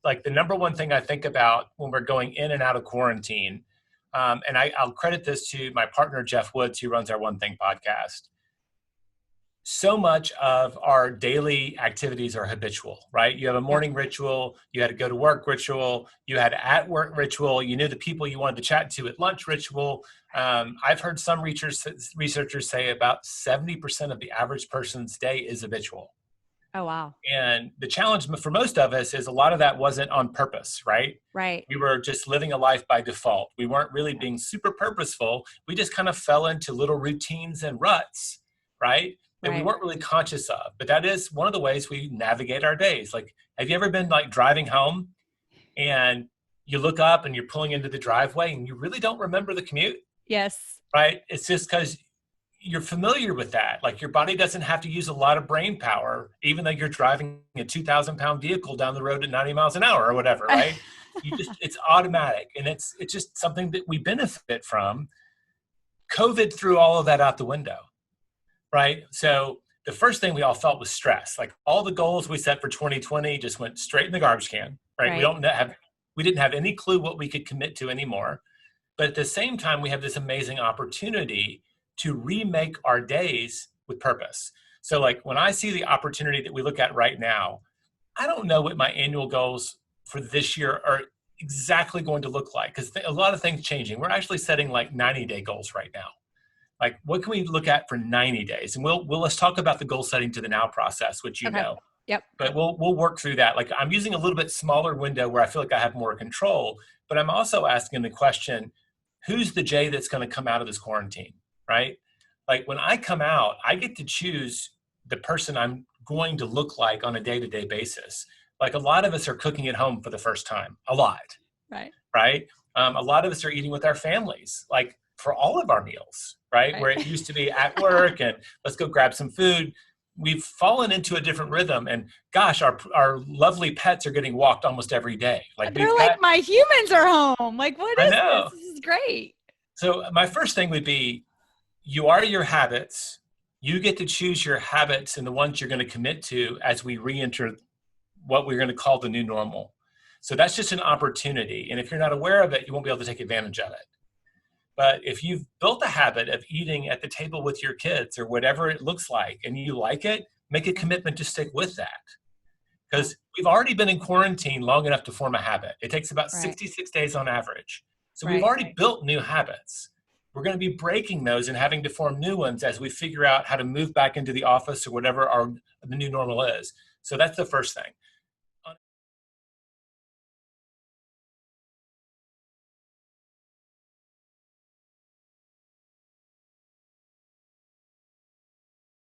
like the number one thing I think about when we're going in and out of quarantine, and I'll credit this to my partner, Jeff Woods, who runs our One Thing podcast. So much of our daily activities are habitual, right? You have a morning ritual, you had a go to work ritual, you had at work ritual, you knew the people you wanted to chat to at lunch ritual. I've heard some researchers say about 70% of the average person's day is habitual. Oh, wow. And the challenge for most of us is a lot of that wasn't on purpose, right? Right. We were just living a life by default. We weren't really being super purposeful. We just kind of fell into little routines and ruts, right? That we weren't really conscious of. But that is one of the ways we navigate our days. Like, have you ever been like driving home and you look up and you're pulling into the driveway and you really don't remember the commute? Yes. Right? It's just because you're familiar with that. Like your body doesn't have to use a lot of brain power, even though you're driving a 2,000-pound vehicle down the road at 90 miles an hour or whatever, right? It's automatic. And it's just something that we benefit from. COVID threw all of that out the window. Right. So the first thing we all felt was stress. Like all the goals we set for 2020 just went straight in the garbage can. Right. We didn't have any clue what we could commit to anymore. But at the same time, we have this amazing opportunity to remake our days with purpose. So like when I see the opportunity that we look at right now, I don't know what my annual goals for this year are exactly going to look like because a lot of things changing. We're actually setting like 90-day goals right now. Like, what can we look at for 90 days? And let's talk about the goal setting to the now process, which you know. Yep. But we'll work through that. Like, I'm using a little bit smaller window where I feel like I have more control. But I'm also asking the question, who's the Jay that's going to come out of this quarantine, right? Like, when I come out, I get to choose the person I'm going to look like on a day-to-day basis. Like, a lot of us are cooking at home for the first time. A lot. Right. Right? A lot of us are eating with our families. Like, for all of our meals, right? Where it used to be at work and let's go grab some food. We've fallen into a different rhythm and gosh, our lovely pets are getting walked almost every day. Like they're like, my humans are home. Like, what is this? This is great. So my first thing would be, you are your habits. You get to choose your habits and the ones you're going to commit to as we re-enter what we're going to call the new normal. So that's just an opportunity. And if you're not aware of it, you won't be able to take advantage of it. But if you've built a habit of eating at the table with your kids or whatever it looks like, and you like it, make a commitment to stick with that. Because we've already been in quarantine long enough to form a habit. It takes about 66 days on average. So we've already built new habits. We're going to be breaking those and having to form new ones as we figure out how to move back into the office or whatever the new normal is. So that's the first thing.